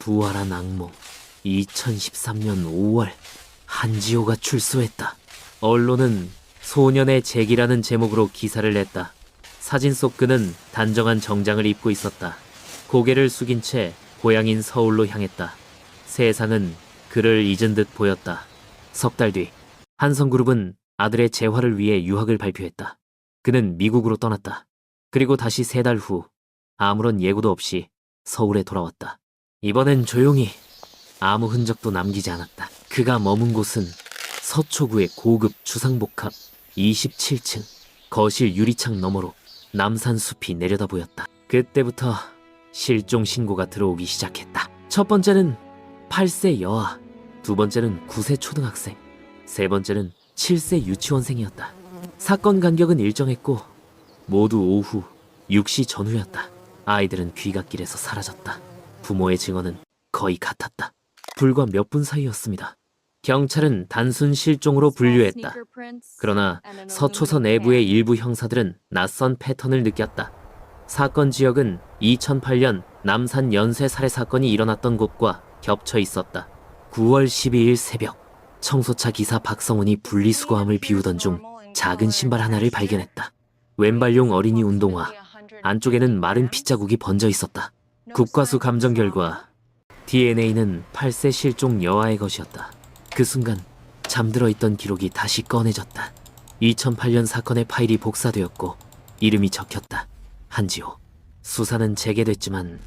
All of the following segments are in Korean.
부활한 악몽. 2013년 5월 한지호가 출소했다. 언론은 소년의 재기라는 제목으로 기사를 냈다. 사진 속 그는 단정한 정장을 입고 있었다. 고개를 숙인 채 고향인 서울로 향했다. 세상은 그를 잊은 듯 보였다. 석 달 뒤 한성그룹은 아들의 재활을 위해 유학을 발표했다. 그는 미국으로 떠났다. 그리고 다시 3달 후 아무런 예고도 없이 서울에 돌아왔다. 이번엔 조용히 아무 흔적도 남기지 않았다. 그가 머문 곳은 서초구의 고급 주상복합 27층. 거실 유리창 너머로 남산숲이 내려다 보였다. 그때부터 실종 신고가 들어오기 시작했다. 첫 번째는 8세 여아, 두 번째는 9세 초등학생, 세 번째는 7세 유치원생이었다. 사건 간격은 일정했고 모두 오후 6시 전후였다. 아이들은 귀갓길에서 사라졌다. 부모의 증언은 거의 같았다. 불과 몇 분 사이였습니다. 경찰은 단순 실종으로 분류했다. 그러나 서초서 내부의 일부 형사들은 낯선 패턴을 느꼈다. 사건 지역은 2008년 남산 연쇄 살해 사건이 일어났던 곳과 겹쳐 있었다. 9월 12일 새벽, 청소차 기사 박성훈이 분리수거함을 비우던 중 작은 신발 하나를 발견했다. 왼발용 어린이 운동화, 안쪽에는 마른 핏자국이 번져 있었다. 국과수 감정 결과 DNA는 8세 실종 여아의 것이었다. 그 순간 잠들어 있던 기록이 다시 꺼내졌다. 2008년 사건의 파일이 복사되었고 이름이 적혔다. 한지호. 수사는 재개됐지만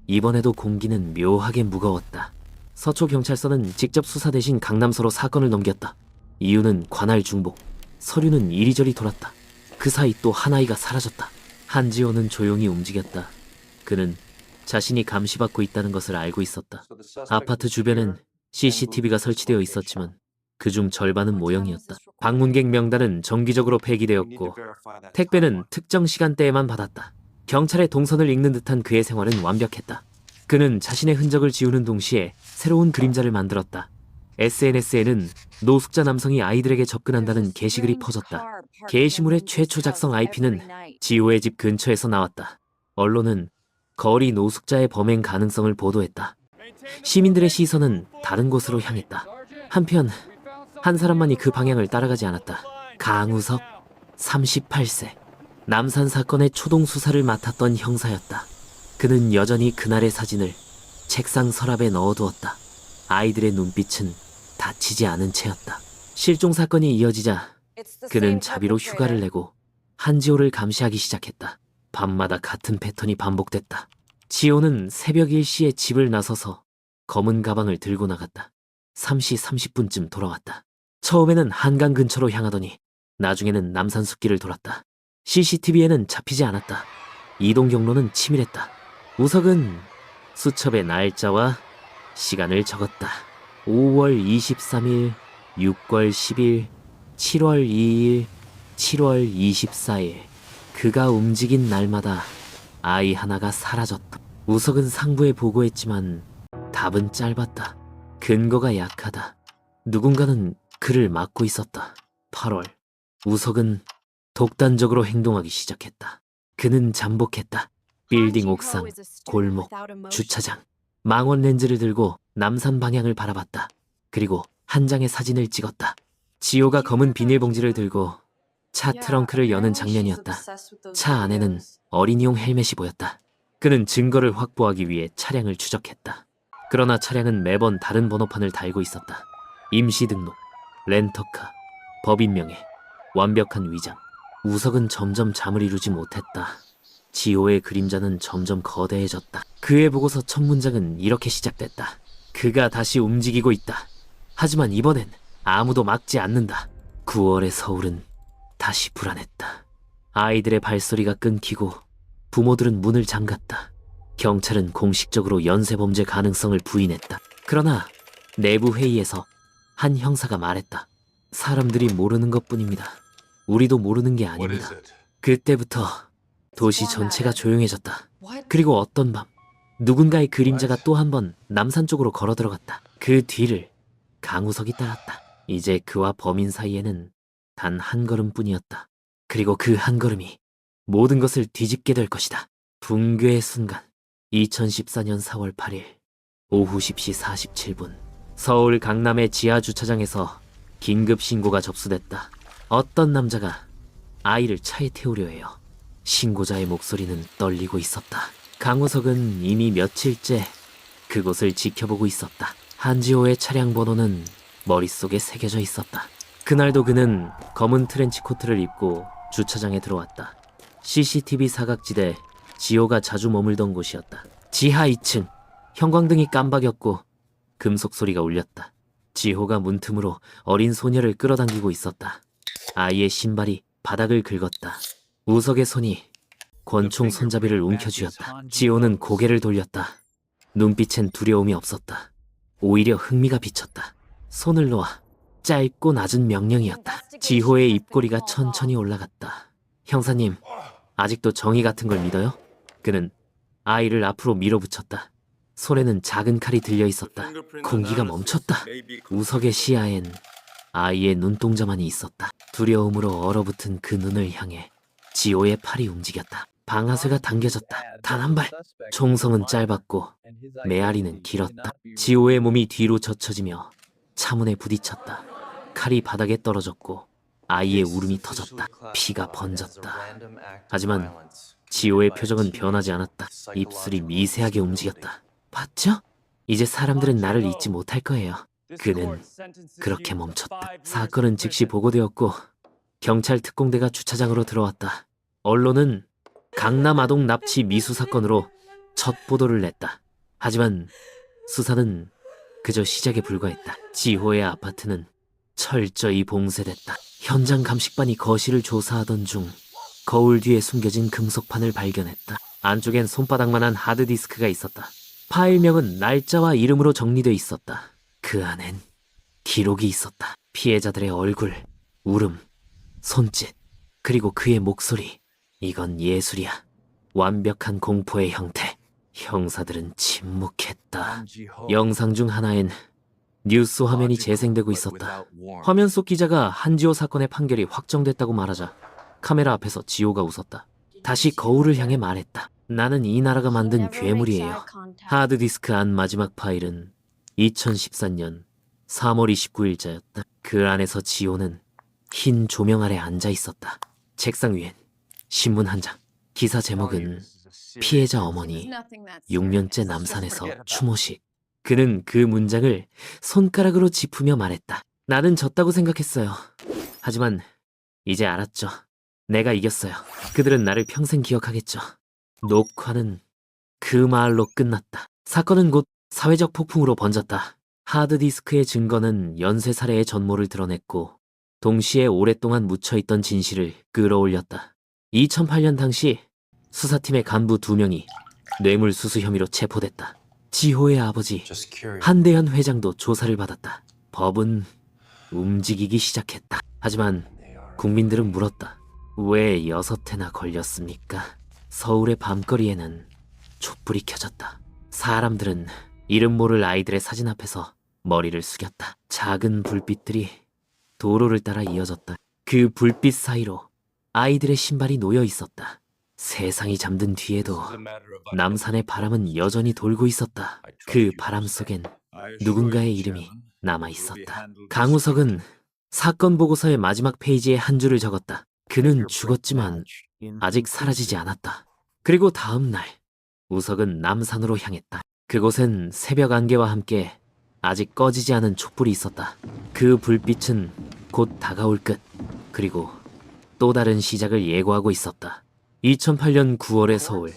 이번에도 공기는 묘하게 무거웠다. 서초경찰서는 직접 수사 대신 강남서로 사건을 넘겼다. 이유는 관할 중복, 서류는 이리저리 돌았다. 그 사이 또 한 아이가 사라졌다. 한지호는 조용히 움직였다. 그는 자신이 감시받고 있다는 것을 알고 있었다. 아파트 주변엔 CCTV가 설치되어 있었지만 그중 절반은 모형이었다. 방문객 명단은 정기적으로 폐기되었고 택배는 특정 시간대에만 받았다. 경찰의 동선을 읽는 듯한 그의 생활은 완벽했다. 그는 자신의 흔적을 지우는 동시에 새로운 그림자를 만들었다. SNS에는 노숙자 남성이 아이들에게 접근한다는 게시글이 퍼졌다. 게시물의 최초 작성 IP는 지호의 집 근처에서 나왔다. 언론은 거리 노숙자의 범행 가능성을 보도했다. 시민들의 시선은 다른 곳으로 향했다. 한편 한 사람만이 그 방향을 따라가지 않았다. 강우석, 38세. 남산 사건의 초동 수사를 맡았던 형사였다. 그는 여전히 그날의 사진을 책상 서랍에 넣어두었다. 아이들의 눈빛은 다치지 않은 채였다. 실종 사건이 이어지자 그는 자비로 휴가를 내고 한지호를 감시하기 시작했다. 밤마다 같은 패턴이 반복됐다. 지호는 새벽 1시에 집을 나서서 검은 가방을 들고 나갔다. 3시 30분쯤 돌아왔다. 처음에는 한강 근처로 향하더니 나중에는 남산 숲길을 돌았다. CCTV에는 잡히지 않았다. 이동 경로는 치밀했다. 우석은 수첩에 날짜와 시간을 적었다. 5월 23일, 6월 10일, 7월 2일, 7월 24일. 그가 움직인 날마다 아이 하나가 사라졌다. 우석은 상부에 보고했지만 답은 짧았다. 근거가 약하다. 누군가는 그를 막고 있었다. 8월, 우석은 독단적으로 행동하기 시작했다. 그는 잠복했다. 빌딩 옥상, 골목, 주차장. 망원 렌즈를 들고 남산 방향을 바라봤다. 그리고 한 장의 사진을 찍었다. 지호가 검은 비닐봉지를 들고 차 트렁크를 여는 장면이었다. 차 안에는 어린이용 헬멧이 보였다. 그는 증거를 확보하기 위해 차량을 추적했다. 그러나 차량은 매번 다른 번호판을 달고 있었다. 임시등록, 렌터카, 법인명예, 완벽한 위장. 우석은 점점 잠을 이루지 못했다. 지호의 그림자는 점점 거대해졌다. 그의 보고서 첫 문장은 이렇게 시작됐다. 그가 다시 움직이고 있다. 하지만 이번엔 아무도 막지 않는다. 9월의 서울은 다시 불안했다. 아이들의 발소리가 끊기고 부모들은 문을 잠갔다. 경찰은 공식적으로 연쇄범죄 가능성을 부인했다. 그러나 내부 회의에서 한 형사가 말했다. 사람들이 모르는 것뿐입니다. 우리도 모르는 게 아닙니다. 그때부터 도시 전체가 조용해졌다. 그리고 어떤 밤 누군가의 그림자가 또 한 번 남산 쪽으로 걸어 들어갔다. 그 뒤를 강우석이 따랐다. 이제 그와 범인 사이에는 단 한 걸음뿐이었다. 그리고 그 한 걸음이 모든 것을 뒤집게 될 것이다. 붕괴의 순간. 2014년 4월 8일 오후 10시 47분 서울 강남의 지하 주차장에서 긴급 신고가 접수됐다. 어떤 남자가 아이를 차에 태우려 해요. 신고자의 목소리는 떨리고 있었다. 강우석은 이미 며칠째 그곳을 지켜보고 있었다. 한지호의 차량 번호는 머릿속에 새겨져 있었다. 그날도 그는 검은 트렌치 코트를 입고 주차장에 들어왔다. CCTV 사각지대 지호가 자주 머물던 곳이었다. 지하 2층 형광등이 깜박였고 금속 소리가 울렸다. 지호가 문틈으로 어린 소녀를 끌어당기고 있었다. 아이의 신발이 바닥을 긁었다. 우석의 손이 권총 손잡이를 움켜쥐었다. 지호는 고개를 돌렸다. 눈빛엔 두려움이 없었다. 오히려 흥미가 비쳤다. 손을 놓아. 짧고 낮은 명령이었다. 지호의 입꼬리가 천천히 올라갔다. 형사님, 아직도 정의 같은 걸 믿어요? 그는 아이를 앞으로 밀어붙였다. 손에는 작은 칼이 들려 있었다. 공기가 멈췄다. 우석의 시야엔 아이의 눈동자만이 있었다. 두려움으로 얼어붙은 그 눈을 향해 지호의 팔이 움직였다. 방아쇠가 당겨졌다. 단 한 발. 총성은 짧았고 메아리는 길었다. 지호의 몸이 뒤로 젖혀지며 차문에 부딪혔다. 칼이 바닥에 떨어졌고 아이의 울음이 터졌다. 피가 번졌다. 하지만 지호의 표정은 변하지 않았다. 입술이 미세하게 움직였다. 봤죠? 이제 사람들은 나를 잊지 못할 거예요. 그는 그렇게 멈췄다. 사건은 즉시 보고되었고 경찰 특공대가 주차장으로 들어왔다. 언론은 강남 아동 납치 미수 사건으로 첫 보도를 냈다. 하지만 수사는 그저 시작에 불과했다. 지호의 아파트는 철저히 봉쇄됐다. 현장 감식반이 거실을 조사하던 중 거울 뒤에 숨겨진 금속판을 발견했다. 안쪽엔 손바닥만한 하드디스크가 있었다. 파일명은 날짜와 이름으로 정리돼 있었다. 그 안엔 기록이 있었다. 피해자들의 얼굴, 울음, 손짓, 그리고 그의 목소리. 이건 예술이야. 완벽한 공포의 형태. 형사들은 침묵했다. 영상 중 하나엔 뉴스 화면이 재생되고 있었다. 화면 속 기자가 한지호 사건의 판결이 확정됐다고 말하자 카메라 앞에서 지호가 웃었다. 다시 거울을 향해 말했다. 나는 이 나라가 만든 괴물이에요. 하드디스크 안 마지막 파일은 2014년 3월 29일자였다. 그 안에서 지호는 흰 조명 아래 앉아 있었다. 책상 위엔 신문 한 장. 기사 제목은 피해자 어머니 6년째 남산에서 추모식. 그는 그 문장을 손가락으로 짚으며 말했다. 나는 졌다고 생각했어요. 하지만 이제 알았죠. 내가 이겼어요. 그들은 나를 평생 기억하겠죠. 녹화는 그 말로 끝났다. 사건은 곧 사회적 폭풍으로 번졌다. 하드디스크의 증거는 연쇄살해의 전모를 드러냈고 동시에 오랫동안 묻혀있던 진실을 끌어올렸다. 2008년 당시 수사팀의 간부 2명이 뇌물수수 혐의로 체포됐다. 지호의 아버지 한대현 회장도 조사를 받았다. 법은 움직이기 시작했다. 하지만 국민들은 물었다. 왜 6회나 걸렸습니까? 서울의 밤거리에는 촛불이 켜졌다. 사람들은 이름 모를 아이들의 사진 앞에서 머리를 숙였다. 작은 불빛들이 도로를 따라 이어졌다. 그 불빛 사이로 아이들의 신발이 놓여 있었다. 세상이 잠든 뒤에도 남산의 바람은 여전히 돌고 있었다. 그 바람 속엔 누군가의 이름이 남아 있었다. 강우석은 사건 보고서의 마지막 페이지에 한 줄을 적었다. 그는 죽었지만 아직 사라지지 않았다. 그리고 다음 날 우석은 남산으로 향했다. 그곳엔 새벽 안개와 함께 아직 꺼지지 않은 촛불이 있었다. 그 불빛은 곧 다가올 끝, 그리고 또 다른 시작을 예고하고 있었다. 2008년 9월의 서울.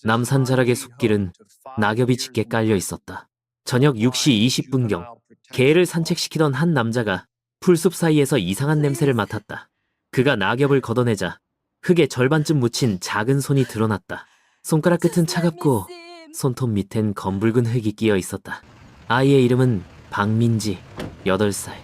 남산 자락의 숲길은 낙엽이 짙게 깔려 있었다. 저녁 6시 20분경 개를 산책시키던 한 남자가 풀숲 사이에서 이상한 냄새를 맡았다. 그가 낙엽을 걷어내자 흙에 절반쯤 묻힌 작은 손이 드러났다. 손가락 끝은 차갑고 손톱 밑엔 검붉은 흙이 끼어 있었다. 아이의 이름은 박민지, 8살.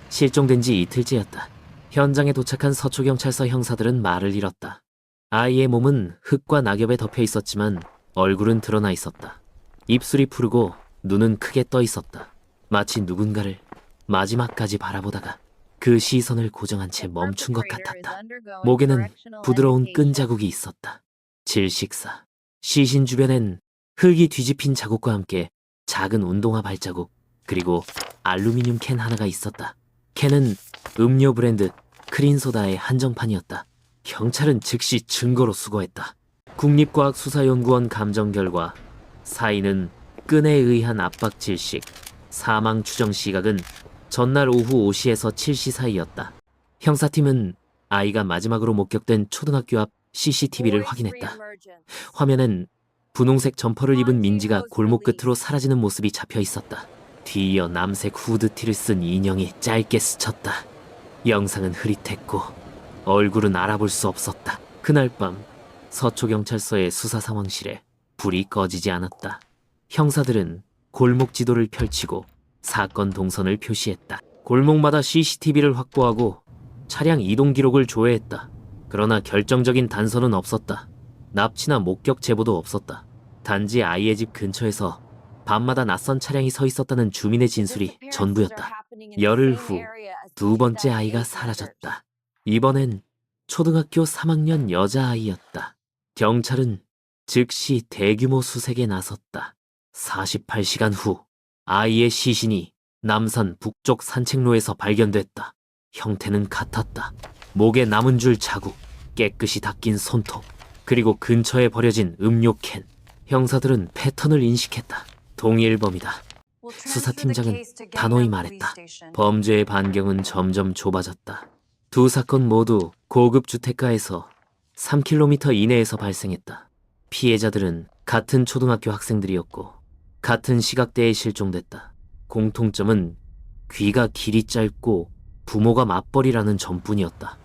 실종된 지 이틀째였다. 현장에 도착한 서초경찰서 형사들은 말을 잃었다. 아이의 몸은 흙과 낙엽에 덮여 있었지만 얼굴은 드러나 있었다. 입술이 푸르고 눈은 크게 떠 있었다. 마치 누군가를 마지막까지 바라보다가 그 시선을 고정한 채 멈춘 것 같았다. 목에는 부드러운 끈 자국이 있었다. 질식사. 시신 주변엔 흙이 뒤집힌 자국과 함께 작은 운동화 발자국, 그리고 알루미늄 캔 하나가 있었다. 캔은 음료 브랜드 크린소다의 한정판이었다. 경찰은 즉시 증거로 수거했다. 국립과학수사연구원 감정 결과 사인은 끈에 의한 압박 질식, 사망 추정 시각은 전날 오후 5시에서 7시 사이였다. 형사팀은 아이가 마지막으로 목격된 초등학교 앞 CCTV를 확인했다. 화면엔 분홍색 점퍼를 입은 민지가 골목 끝으로 사라지는 모습이 잡혀 있었다. 뒤이어 남색 후드티를 쓴 인형이 짧게 스쳤다. 영상은 흐릿했고 얼굴은 알아볼 수 없었다. 그날 밤 서초경찰서의 수사상황실에 불이 꺼지지 않았다. 형사들은 골목 지도를 펼치고 사건 동선을 표시했다. 골목마다 CCTV를 확보하고 차량 이동 기록을 조회했다. 그러나 결정적인 단서는 없었다. 납치나 목격 제보도 없었다. 단지 아이의 집 근처에서 밤마다 낯선 차량이 서 있었다는 주민의 진술이 전부였다. 열흘 후 두 번째 아이가 사라졌다. 이번엔 초등학교 3학년 여자아이였다. 경찰은 즉시 대규모 수색에 나섰다. 48시간 후 아이의 시신이 남산 북쪽 산책로에서 발견됐다. 형태는 같았다. 목에 남은 줄 자국, 깨끗이 닦인 손톱, 그리고 근처에 버려진 음료캔. 형사들은 패턴을 인식했다. 동일범이다. 수사팀장은 단호히 말했다. 범죄의 반경은 점점 좁아졌다. 두 사건 모두 고급 주택가에서 3km 이내에서 발생했다. 피해자들은 같은 초등학교 학생들이었고 같은 시각대에 실종됐다. 공통점은 귀가 길이 짧고 부모가 맞벌이라는 점뿐이었다.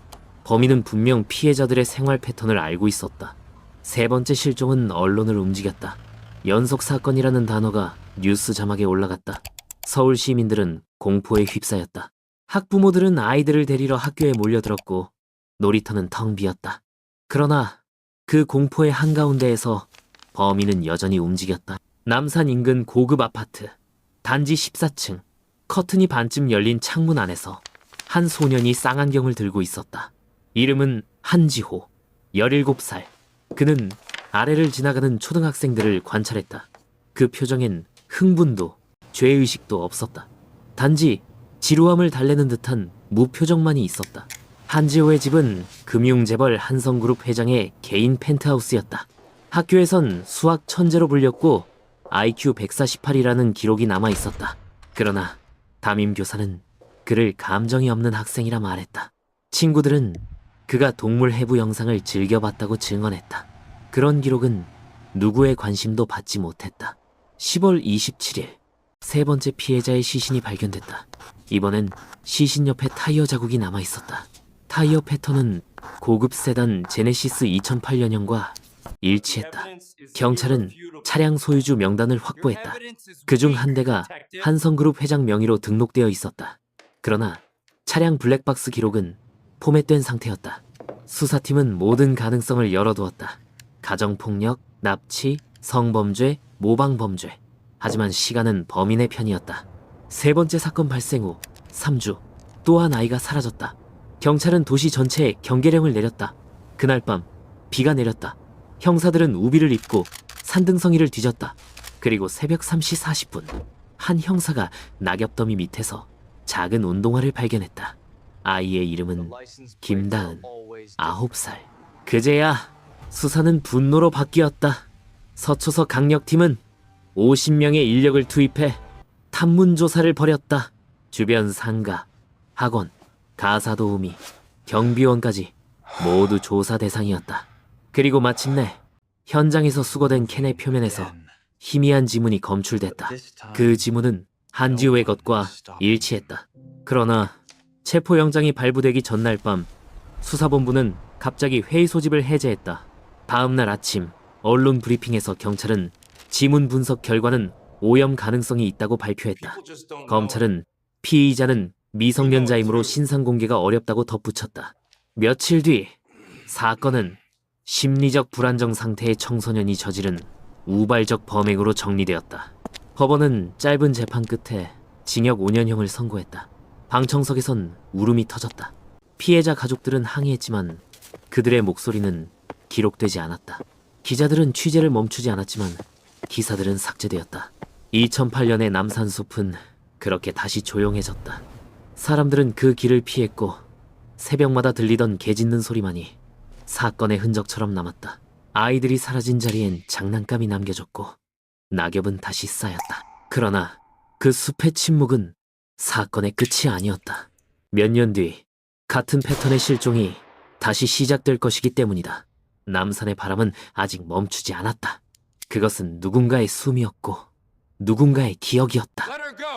범인은 분명 피해자들의 생활 패턴을 알고 있었다. 세 번째 실종은 언론을 움직였다. 연속 사건이라는 단어가 뉴스 자막에 올라갔다. 서울 시민들은 공포에 휩싸였다. 학부모들은 아이들을 데리러 학교에 몰려들었고 놀이터는 텅 비었다. 그러나 그 공포의 한가운데에서 범인은 여전히 움직였다. 남산 인근 고급 아파트, 단지 14층, 커튼이 반쯤 열린 창문 안에서 한 소년이 쌍안경을 들고 있었다. 이름은 한지호, 17살. 그는 아래를 지나가는 초등학생들을 관찰했다. 그 표정엔 흥분도 죄의식도 없었다. 단지 지루함을 달래는 듯한 무표정만이 있었다. 한지호의 집은 금융재벌 한성그룹 회장의 개인 펜트하우스였다. 학교에선 수학 천재로 불렸고 IQ 148이라는 기록이 남아 있었다. 그러나 담임 교사는 그를 감정이 없는 학생이라 말했다. 친구들은 그가 동물 해부 영상을 즐겨봤다고 증언했다. 그런 기록은 누구의 관심도 받지 못했다. 10월 27일, 세 번째 피해자의 시신이 발견됐다. 이번엔 시신 옆에 타이어 자국이 남아 있었다. 타이어 패턴은 고급 세단 제네시스 2008년형과 일치했다. 경찰은 차량 소유주 명단을 확보했다. 그중 한 대가 한성그룹 회장 명의로 등록되어 있었다. 그러나 차량 블랙박스 기록은 포맷된 상태였다. 수사팀은 모든 가능성을 열어두었다. 가정폭력, 납치, 성범죄, 모방범죄. 하지만 시간은 범인의 편이었다. 세 번째 사건 발생 후 3주, 또 한 아이가 사라졌다. 경찰은 도시 전체에 경계령을 내렸다. 그날 밤 비가 내렸다. 형사들은 우비를 입고 산등성이를 뒤졌다. 그리고 새벽 3시 40분 한 형사가 낙엽더미 밑에서 작은 운동화를 발견했다. 아이의 이름은 김다은, 9살. 그제야 수사는 분노로 바뀌었다. 서초서 강력팀은 50명의 인력을 투입해 탐문조사를 벌였다. 주변 상가, 학원, 가사도우미, 경비원까지 모두 조사 대상이었다. 그리고 마침내 현장에서 수거된 캔의 표면에서 희미한 지문이 검출됐다. 그 지문은 한지호의 것과 일치했다. 그러나 체포영장이 발부되기 전날 밤 수사본부는 갑자기 회의 소집을 해제했다. 다음날 아침 언론 브리핑에서 경찰은 지문 분석 결과는 오염 가능성이 있다고 발표했다. 검찰은 피의자는 미성년자이므로 신상 공개가 어렵다고 덧붙였다. 며칠 뒤 사건은 심리적 불안정 상태의 청소년이 저지른 우발적 범행으로 정리되었다. 법원은 짧은 재판 끝에 징역 5년형을 선고했다. 방청석에선 울음이 터졌다. 피해자 가족들은 항의했지만 그들의 목소리는 기록되지 않았다. 기자들은 취재를 멈추지 않았지만 기사들은 삭제되었다. 2008년의 남산숲은 그렇게 다시 조용해졌다. 사람들은 그 길을 피했고 새벽마다 들리던 개 짖는 소리만이 사건의 흔적처럼 남았다. 아이들이 사라진 자리엔 장난감이 남겨졌고 낙엽은 다시 쌓였다. 그러나 그 숲의 침묵은 사건의 끝이 아니었다. 몇 년 뒤 같은 패턴의 실종이 다시 시작될 것이기 때문이다. 남산의 바람은 아직 멈추지 않았다. 그것은 누군가의 숨이었고 누군가의 기억이었다.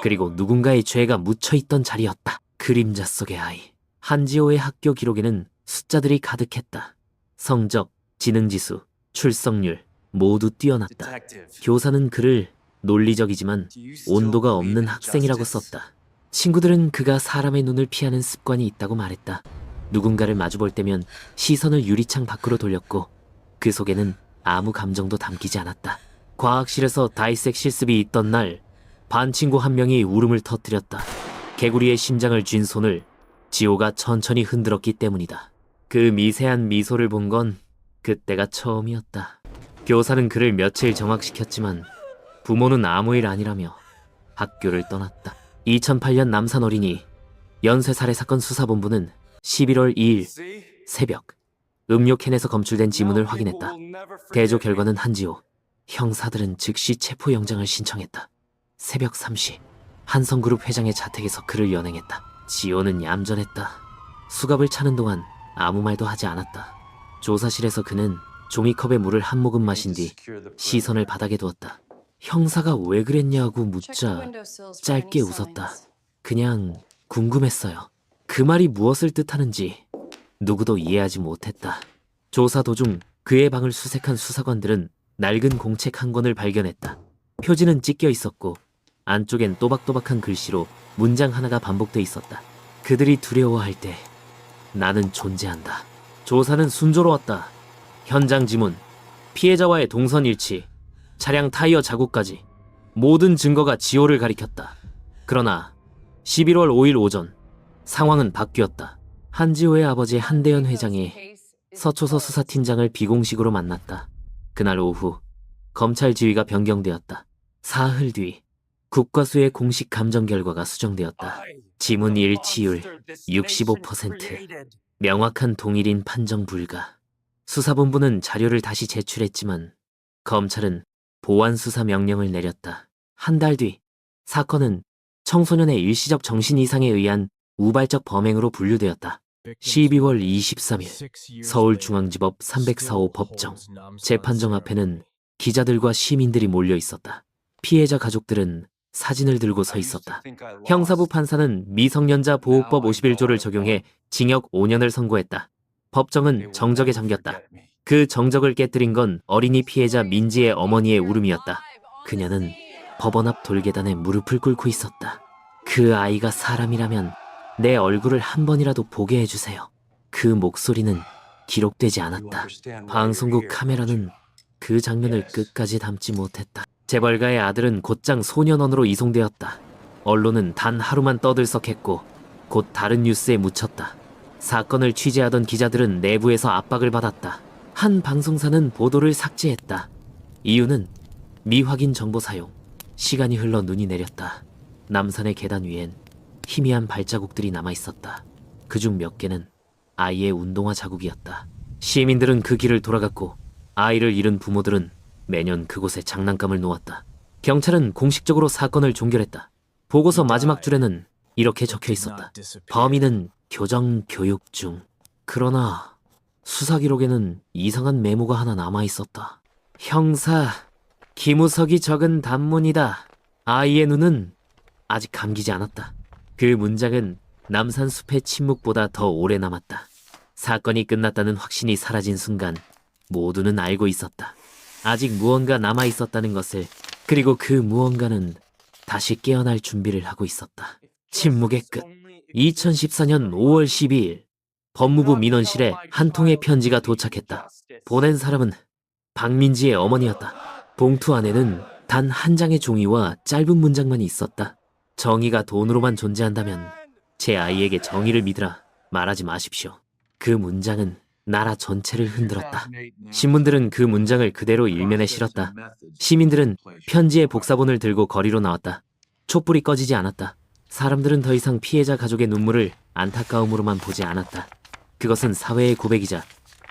그리고 누군가의 죄가 묻혀있던 자리였다. 그림자 속의 아이. 한지호의 학교 기록에는 숫자들이 가득했다. 성적, 지능지수, 출석률 모두 뛰어났다. 교사는 그를 논리적이지만 온도가 없는 학생이라고 썼다. 친구들은 그가 사람의 눈을 피하는 습관이 있다고 말했다. 누군가를 마주볼 때면 시선을 유리창 밖으로 돌렸고 그 속에는 아무 감정도 담기지 않았다. 과학실에서 다이색 실습이 있던 날 반 친구 한 명이 울음을 터뜨렸다. 개구리의 심장을 쥔 손을 지호가 천천히 흔들었기 때문이다. 그 미세한 미소를 본 건 그때가 처음이었다. 교사는 그를 며칠 정학시켰지만 부모는 아무 일 아니라며 학교를 떠났다. 2008년 남산 어린이 연쇄살해 사건 수사본부는 11월 2일 새벽 음료캔에서 검출된 지문을 확인했다. 대조 결과는 한지호. 형사들은 즉시 체포영장을 신청했다. 새벽 3시 한성그룹 회장의 자택에서 그를 연행했다. 지호는 얌전했다. 수갑을 차는 동안 아무 말도 하지 않았다. 조사실에서 그는 종이컵에 물을 한 모금 마신 뒤 시선을 바닥에 두었다. 형사가 왜 그랬냐고 묻자 짧게 웃었다. 그냥 궁금했어요. 그 말이 무엇을 뜻하는지 누구도 이해하지 못했다. 조사 도중 그의 방을 수색한 수사관들은 낡은 공책 한 권을 발견했다. 표지는 찢겨 있었고 안쪽엔 또박또박한 글씨로 문장 하나가 반복돼 있었다. 그들이 두려워할 때 나는 존재한다. 조사는 순조로웠다. 현장 지문, 피해자와의 동선 일치, 차량 타이어 자국까지 모든 증거가 지호를 가리켰다. 그러나 11월 5일 오전 상황은 바뀌었다. 한지호의 아버지 한대현 회장이 서초서 수사팀장을 비공식으로 만났다. 그날 오후 검찰 지휘가 변경되었다. 사흘 뒤 국과수의 공식 감정 결과가 수정되었다. 지문 일치율 65%, 명확한 동일인 판정 불가. 수사본부는 자료를 다시 제출했지만 검찰은 보완 수사 명령을 내렸다. 한 달 뒤 사건은 청소년의 일시적 정신 이상에 의한 우발적 범행으로 분류되었다. 12월 23일 서울중앙지법 304호 법정 재판정 앞에는 기자들과 시민들이 몰려 있었다. 피해자 가족들은 사진을 들고 서 있었다. 형사부 판사는 미성년자 보호법 51조를 적용해 징역 5년을 선고했다. 법정은 정적에 잠겼다. 그 정적을 깨뜨린 건 어린이 피해자 민지의 어머니의 울음이었다. 그녀는 법원 앞 돌계단에 무릎을 꿇고 있었다. 그 아이가 사람이라면 내 얼굴을 한 번이라도 보게 해주세요. 그 목소리는 기록되지 않았다. 방송국 카메라는 그 장면을 끝까지 담지 못했다. 재벌가의 아들은 곧장 소년원으로 이송되었다. 언론은 단 하루만 떠들썩했고 곧 다른 뉴스에 묻혔다. 사건을 취재하던 기자들은 내부에서 압박을 받았다. 한 방송사는 보도를 삭제했다. 이유는 미확인 정보 사용. 시간이 흘러 눈이 내렸다. 남산의 계단 위엔 희미한 발자국들이 남아있었다. 그중 몇 개는 아이의 운동화 자국이었다. 시민들은 그 길을 돌아갔고 아이를 잃은 부모들은 매년 그곳에 장난감을 놓았다. 경찰은 공식적으로 사건을 종결했다. 보고서 마지막 줄에는 이렇게 적혀 있었다. 범인은 교정 교육 중. 그러나 수사 기록에는 이상한 메모가 하나 남아 있었다. 형사, 김우석이 적은 단문이다. 아이의 눈은 아직 감기지 않았다. 그 문장은 남산 숲의 침묵보다 더 오래 남았다. 사건이 끝났다는 확신이 사라진 순간 모두는 알고 있었다. 아직 무언가 남아 있었다는 것을. 그리고 그 무언가는 다시 깨어날 준비를 하고 있었다. 침묵의 끝. 2014년 5월 12일 법무부 민원실에 한 통의 편지가 도착했다. 보낸 사람은 박민지의 어머니였다. 봉투 안에는 단 한 장의 종이와 짧은 문장만 있었다. 정의가 돈으로만 존재한다면 제 아이에게 정의를 믿으라 말하지 마십시오. 그 문장은 나라 전체를 흔들었다. 신문들은 그 문장을 그대로 일면에 실었다. 시민들은 편지의 복사본을 들고 거리로 나왔다. 촛불이 꺼지지 않았다. 사람들은 더 이상 피해자 가족의 눈물을 안타까움으로만 보지 않았다. 그것은 사회의 고백이자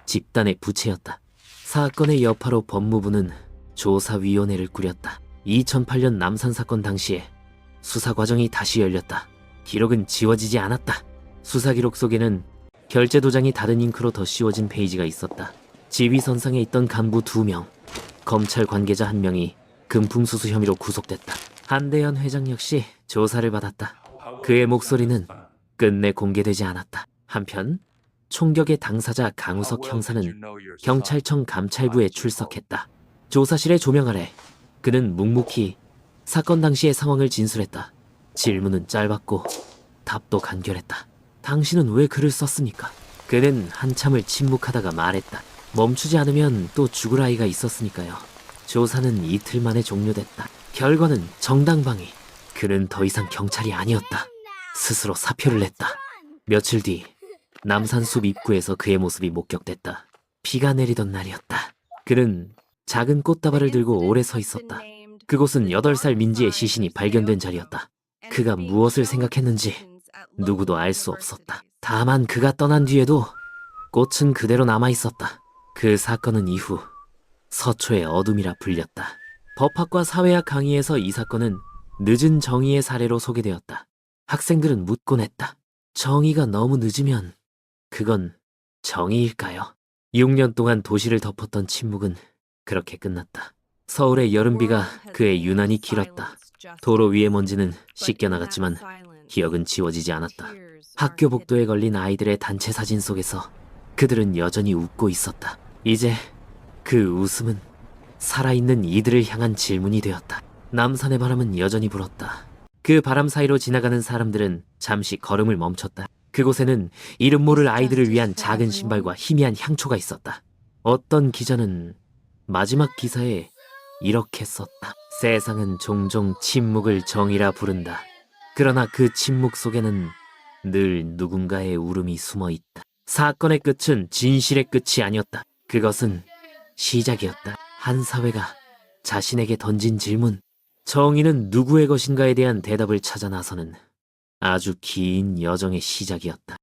집단의 부채였다. 사건의 여파로 법무부는 조사위원회를 꾸렸다. 2008년 남산 사건 당시에 수사 과정이 다시 열렸다. 기록은 지워지지 않았다. 수사 기록 속에는 결제 도장이 다른 잉크로 덧씌워진 페이지가 있었다. 지휘선상에 있던 간부 2명, 검찰 관계자 1명이 금품수수 혐의로 구속됐다. 한대현 회장 역시 조사를 받았다. 그의 목소리는 끝내 공개되지 않았다. 한편 총격의 당사자 강우석 형사는 경찰청 감찰부에 출석했다. 조사실의 조명 아래 그는 묵묵히 사건 당시의 상황을 진술했다. 질문은 짧았고 답도 간결했다. 당신은 왜 글을 썼습니까? 그는 한참을 침묵하다가 말했다. 멈추지 않으면 또 죽을 아이가 있었으니까요. 조사는 이틀 만에 종료됐다. 결과는 정당방위. 그는 더 이상 경찰이 아니었다. 스스로 사표를 냈다. 며칠 뒤 남산숲 입구에서 그의 모습이 목격됐다. 비가 내리던 날이었다. 그는 작은 꽃다발을 들고 오래 서 있었다. 그곳은 8살 민지의 시신이 발견된 자리였다. 그가 무엇을 생각했는지 누구도 알 수 없었다. 다만 그가 떠난 뒤에도 꽃은 그대로 남아있었다. 그 사건은 이후 서초의 어둠이라 불렸다. 법학과 사회학 강의에서 이 사건은 늦은 정의의 사례로 소개되었다. 학생들은 묻곤 했다. 정의가 너무 늦으면 그건 정의일까요? 6년 동안 도시를 덮었던 침묵은 그렇게 끝났다. 서울의 여름비가 그의 유난히 길었다. 도로 위의 먼지는 씻겨나갔지만 기억은 지워지지 않았다. 학교 복도에 걸린 아이들의 단체 사진 속에서 그들은 여전히 웃고 있었다. 이제 그 웃음은 살아있는 이들을 향한 질문이 되었다. 남산의 바람은 여전히 불었다. 그 바람 사이로 지나가는 사람들은 잠시 걸음을 멈췄다. 그곳에는 이름 모를 아이들을 위한 작은 신발과 희미한 향초가 있었다. 어떤 기자는 마지막 기사에 이렇게 썼다. 세상은 종종 침묵을 정의라 부른다. 그러나 그 침묵 속에는 늘 누군가의 울음이 숨어 있다. 사건의 끝은 진실의 끝이 아니었다. 그것은 시작이었다. 한 사회가 자신에게 던진 질문, 정의는 누구의 것인가에 대한 대답을 찾아 나서는 아주 긴 여정의 시작이었다.